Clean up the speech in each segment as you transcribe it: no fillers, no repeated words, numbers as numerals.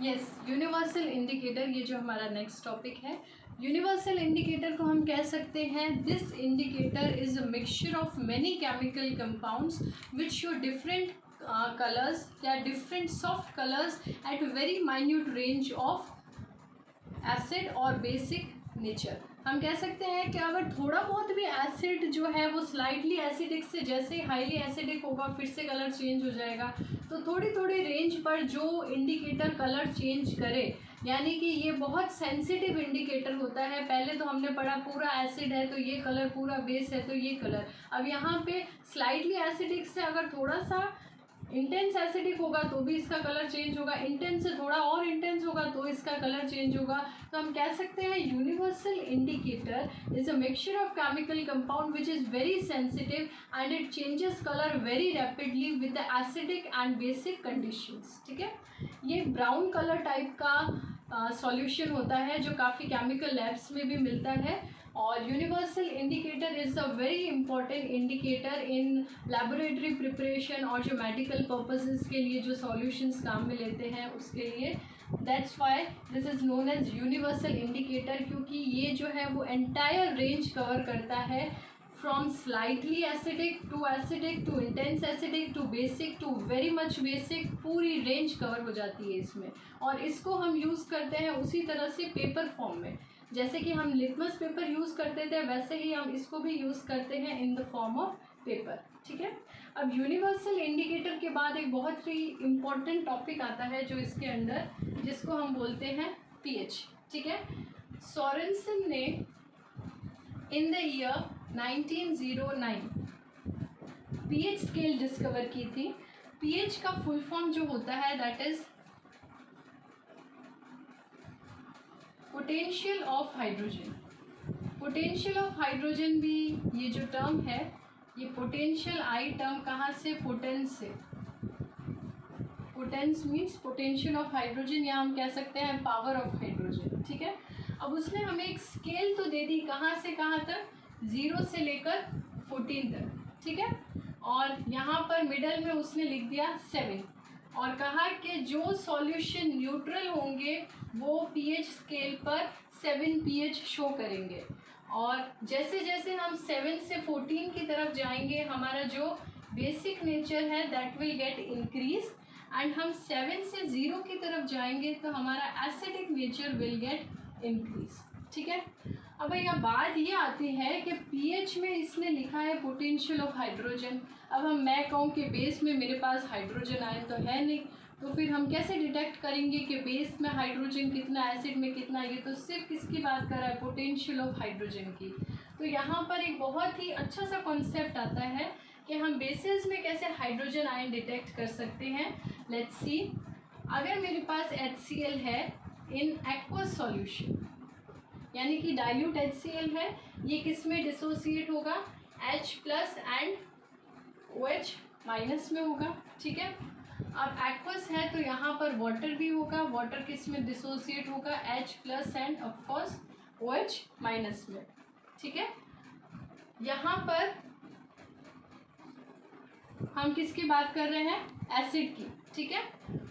Yes, universal indicator, ये जो हमारा नेक्स्ट टॉपिक है। यूनिवर्सल इंडिकेटर को हम कह सकते हैं this indicator is a mixture of many chemical compounds which show different colours या different soft colours at very minute range of acid और बेसिक नेचर। हम कह सकते हैं कि अगर थोड़ा बहुत भी एसिड जो है वो स्लाइटली एसिडिक से, जैसे हाईली एसिडिक होगा फिर से कलर चेंज हो जाएगा, तो थोड़ी थोड़ी रेंज पर जो इंडिकेटर कलर चेंज करे, यानी कि ये बहुत सेंसिटिव इंडिकेटर होता है। पहले तो हमने पढ़ा पूरा एसिड है तो ये कलर, पूरा बेस है तो ये कलर। अब यहाँ पे स्लाइटली एसिडिक से अगर थोड़ा सा इंटेंस एसिडिक होगा तो भी इसका कलर चेंज होगा, इंटेंस से थोड़ा और इंटेंस होगा तो इसका कलर चेंज होगा। तो हम कह सकते हैं universal indicator is a mixture of chemical compound which is very sensitive and it changes colour very rapidly with the acidic and basic conditions. ठीक है, ये ब्राउन कलर टाइप का सॉल्यूशन होता है जो काफ़ी केमिकल लैब्स में भी मिलता है। और universal indicator is a very important indicator in laboratory preparation और जो मेडिकल पर्पसेस के लिए जो सॉल्यूशंस काम में लेते हैं उसके लिए। That's why this is known as universal indicator, क्योंकि ये जो है वो एंटायर रेंज कवर करता है from slightly acidic to intense acidic to basic to very much basic, पूरी रेंज कवर हो जाती है इसमें। और इसको हम यूज़ करते हैं उसी तरह से पेपर फॉर्म में, जैसे कि हम लिटमस पेपर यूज़ करते थे वैसे ही हम इसको भी यूज़ करते हैं in the form of paper. ठीक है, अब यूनिवर्सल इंडिकेटर के बाद एक बहुत ही इम्पॉर्टेंट टॉपिक आता है जो इसके अंदर, जिसको हम बोलते हैं पीएच। ठीक है, सोरेनसन ने in the year 1909 pH scale discover की थी। पीएच का फुल फॉर्म जो होता है that is potential of hydrogen. Potential of hydrogen भी ये जो टर्म है, ये पोटेंशियल आई टर्म कहाँ से, पोटेंस से। Potence means potential of hydrogen, या हम कह सकते हैं पावर ऑफ हाइड्रोजन। ठीक है, अब उसने हमें एक स्केल तो दे दी, कहाँ से कहाँ तक, 0 से लेकर 14 तक। ठीक है, और यहाँ पर मिडल में उसने लिख दिया 7 और कहा कि जो सॉल्यूशन न्यूट्रल होंगे वो पीएच स्केल पर 7 पीएच शो करेंगे। और जैसे जैसे हम 7 से 14 की तरफ जाएंगे हमारा जो बेसिक नेचर है that will get increase, and हम 7 से 0 की तरफ जाएंगे तो हमारा acidic nature will get increase. ठीक है, अब भैया बात ये आती है कि पीएच में इसने लिखा है पोटेंशियल ऑफ हाइड्रोजन। अब मैं कहूँ कि बेस में मेरे पास हाइड्रोजन आयन तो है नहीं, तो फिर हम कैसे डिटेक्ट करेंगे कि बेस में हाइड्रोजन कितना, एसिड में कितना। ये तो सिर्फ किसकी बात कर रहा है, पोटेंशियल ऑफ हाइड्रोजन की। तो यहाँ पर एक बहुत ही अच्छा सा कॉन्सेप्ट आता है कि हम बेसिस में कैसे हाइड्रोजन आयन डिटेक्ट कर सकते हैं। लेट्स सी, अगर मेरे पास HCl है इन एक्वस सॉल्यूशन, यानी कि डाइल्यूट HCl है, ये किस में डिसोसिएट होगा, H plus and OH minus में होगा। ठीक है, अब एक्वस है तो यहाँ पर वाटर भी होगा, वाटर किस में डिसोसिएट होगा, H plus and of course OH minus में। ठीक है, यहाँ पर हम किसकी बात कर रहे हैं, एसिड की। ठीक है,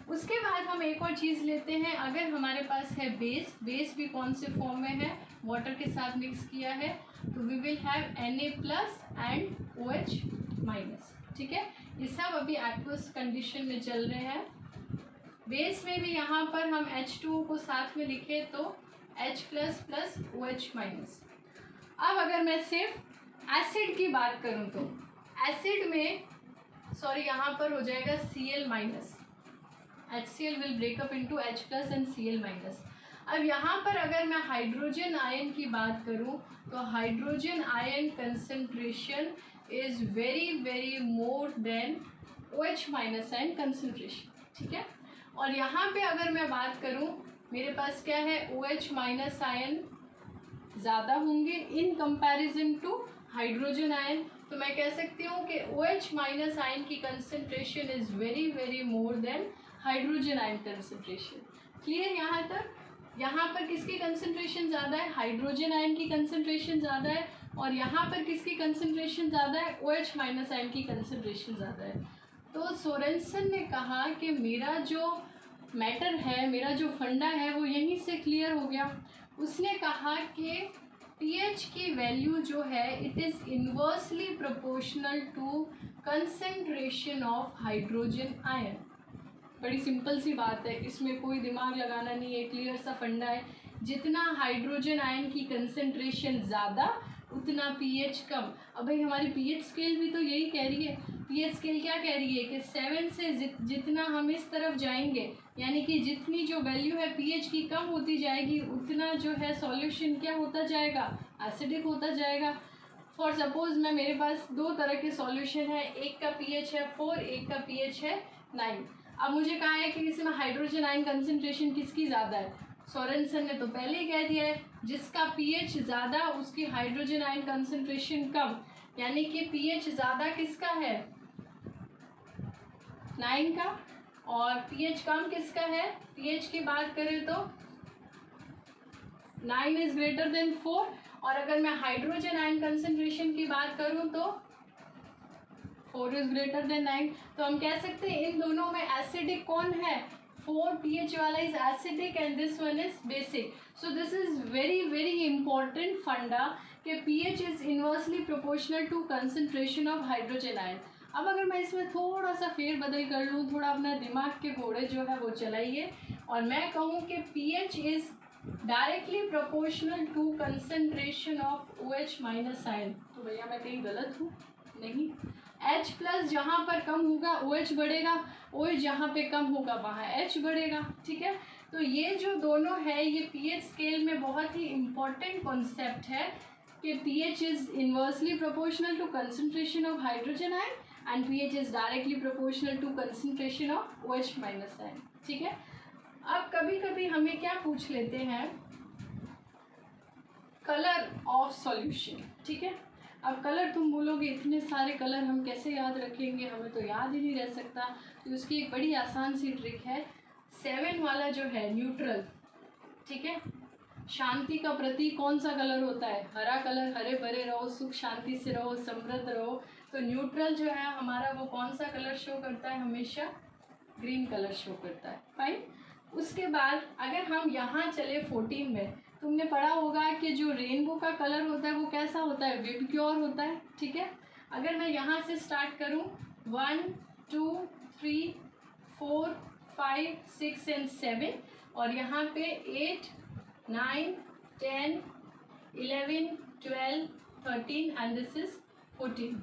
उसके बाद हम एक और चीज़ लेते हैं, अगर हमारे पास है बेस, बेस भी कौन से फॉर्म में है, वाटर के साथ मिक्स किया है, तो we will have Na plus and OH minus. ठीक है, ये सब अभी एक्वस कंडीशन में चल रहे हैं। बेस में भी यहाँ पर हम H2O को साथ में लिखे तो H plus plus OH minus. अब अगर मैं सिर्फ एसिड की बात करूँ तो एसिड में सॉरी यहाँ पर हो जाएगा Cl minus, HCl will breakup into H plus and Cl minus. अब यहाँ पर अगर मैं हाइड्रोजन आयन की बात करूँ तो hydrogen ion concentration is very very more then OH minus ion concentration. ठीक है, और यहाँ पे अगर मैं बात करूँ, मेरे पास क्या है, OH माइनस आयन ज़्यादा होंगे in comparison to hydrogen ion, तो मैं कह सकती हूँ कि OH माइनस आयन की concentration is very very more than hydrogen ion concentration. Clear यहाँ तक, यहाँ पर किसकी कंसंट्रेशन ज़्यादा है, हाइड्रोजन आयन की कंसंट्रेशन ज़्यादा है, और यहाँ पर किसकी कंसंट्रेशन ज़्यादा है, OH माइनस आयन की कंसंट्रेशन ज़्यादा है। तो सोरेनसन ने कहा कि मेरा जो मैटर है, मेरा जो फंडा है वो यहीं से क्लियर हो गया। उसने कहा कि pH की वैल्यू जो है it is inversely proportional to concentration of hydrogen ion. बड़ी सिंपल सी बात है, इसमें कोई दिमाग लगाना नहीं है, क्लियर सा फंडा है। जितना हाइड्रोजन आयन की कंसेंट्रेशन ज़्यादा उतना pH कम। अब भाई हमारी pH स्केल भी तो यही कह रही है। pH स्केल क्या कह रही है कि 7 से जितना हम इस तरफ जाएंगे, यानी कि जितनी जो वैल्यू है pH की कम होती जाएगी, उतना जो है सॉल्यूशन क्या होता जाएगा, एसिडिक होता जाएगा। फॉर सपोज मेरे पास दो तरह के सॉल्यूशन है, एक का pH है 4, एक का pH है 9। अब मुझे कहा है कि इसमें हाइड्रोजन आयन कंसंट्रेशन किसकी ज़्यादा है। सोरेनसन ने तो पहले ही कह दिया है, जिसका pH ज़्यादा उसकी हाइड्रोजन आयन कंसंट्रेशन कम, यानी कि pH ज़्यादा किसका है 9 का, और pH कम किसका है। pH की बात करें तो 9 इज ग्रेटर देन 4, और अगर मैं हाइड्रोजन आयन कंसंट्रेशन की बात करूं तो 4 इज ग्रेटर देन 9। तो हम कह सकते हैं इन दोनों में एसिडिक कौन है, 4 pH वाला is acidic and this one is basic. So this is very very important funda कि pH is inversely proportional to concentration of hydrogen ion. अब अगर मैं इसमें थोड़ा सा फेर बदल कर लूँ, थोड़ा अपना दिमाग के घोड़े जो है वो चलाइए, और मैं कहूँ कि pH is directly proportional to concentration of OH minus ion, तो भैया मैं कहीं गलत हूँ, नहीं। H प्लस जहाँ पर कम होगा OH बढ़ेगा, OH जहाँ पे कम होगा वहाँ H बढ़ेगा, ठीक है। तो ये जो दोनों है ये pH स्केल में बहुत ही इम्पॉर्टेंट कॉन्सेप्ट है कि pH is inversely proportional to concentration of hydrogen ion and pH is directly proportional to concentration of OH minus ion, ठीक है। अब कभी कभी हमें क्या पूछ लेते हैं, कलर ऑफ सॉल्यूशन, ठीक है। अब कलर तुम बोलोगे इतने सारे कलर हम कैसे याद रखेंगे, हमें तो याद ही नहीं रह सकता। तो उसकी एक बड़ी आसान सी ट्रिक है, 7 वाला जो है न्यूट्रल, ठीक है। शांति का प्रतीक कौन सा कलर होता है, हरा कलर, हरे भरे रहो, सुख शांति से रहो, समृद्ध रहो। तो न्यूट्रल जो है हमारा वो कौन सा कलर शो करता है, हमेशा ग्रीन कलर शो करता है, फाइन। उसके बाद अगर हम यहाँ चले 14 में, तुमने पढ़ा होगा कि जो रेनबो का कलर होता है वो कैसा होता है, विबग्योर होता है, ठीक है। अगर मैं यहाँ से स्टार्ट करूँ 1 2 3 4 5 6 एंड 7, और यहाँ पे 8 9 10 11 12 13 एंड दिस इज 14।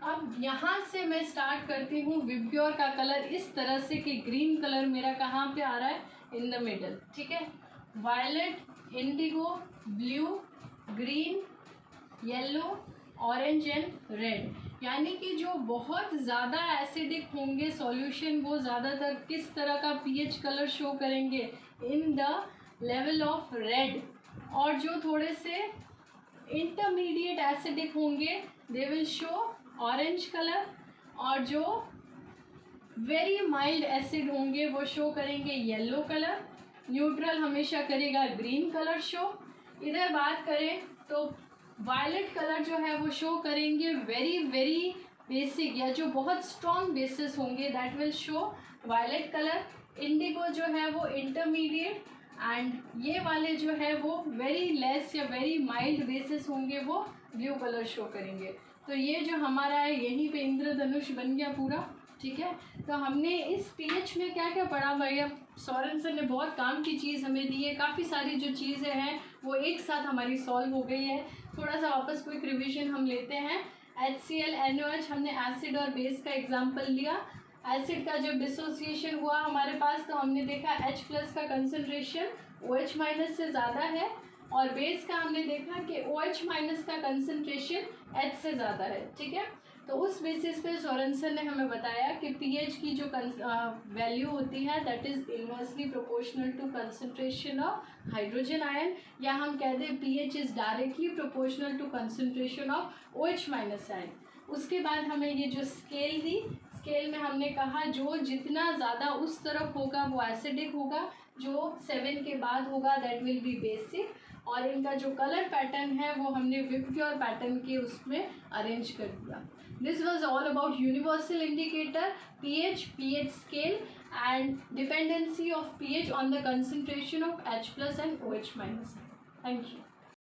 अब यहाँ से मैं स्टार्ट करती हूँ विबग्योर का कलर इस तरह से कि ग्रीन कलर मेरा कहाँ पे आ रहा है, इन द मिडल, ठीक है। Violet, indigo, blue, green, yellow, orange and red, यानी कि जो बहुत ज़्यादा एसिडिक होंगे सॉल्यूशन वो ज़्यादातर किस तरह का pH कलर शो करेंगे, in the level of red. और जो थोड़े से इंटरमीडिएट एसिडिक होंगे they will show orange colour, और जो वेरी माइल्ड एसिड होंगे वो शो करेंगे येलो कलर। न्यूट्रल हमेशा करेगा ग्रीन कलर शो। इधर बात करें तो वायलेट कलर जो है वो शो करेंगे वेरी वेरी बेसिक या जो बहुत स्ट्रॉन्ग बेसिस होंगे, that will show violet colour. Indigo जो है वो इंटरमीडिएट, एंड ये वाले जो है वो वेरी लेस या वेरी माइल्ड बेसिस होंगे, वो ब्लू कलर शो करेंगे। तो ये जो हमारा है यहीं पे इंद्रधनुष बन गया पूरा, ठीक है। तो हमने इस pH में क्या क्या पढ़ा भैया, सोरेनसन ने बहुत काम की चीज़ हमें दी है, काफ़ी सारी जो चीज़ें हैं वो एक साथ हमारी सॉल्व हो गई है। थोड़ा सा वापस क्विक रिवीजन हम लेते हैं। HCl NOH हमने एसिड और बेस का एग्जाम्पल लिया। एसिड का जब डिसोसिएशन हुआ हमारे पास तो हमने देखा H प्लस का कंसनट्रेशन OH माइनस से ज़्यादा है, और बेस का हमने देखा कि OH माइनस का कंसनट्रेशन H से ज़्यादा है, ठीक है। तो उस बेसिस पे सोरेनसन ने हमें बताया कि pH की जो वैल्यू होती है that is inversely proportional to concentration of hydrogen ion, या हम कह दें pH is directly proportional to concentration of OH minus ion. उसके बाद हमें ये जो स्केल दी, स्केल में हमने कहा जो जितना ज़्यादा उस तरफ होगा वो एसिडिक होगा, जो 7 के बाद होगा दैट विल बी बेसिक, और इनका जो कलर पैटर्न है वो हमने विबग्योर पैटर्न के उसमें अरेंज कर दिया। This was all about universal indicator, pH, pH scale and dependency of pH on the concentration of H plus and OH minus. Thank you.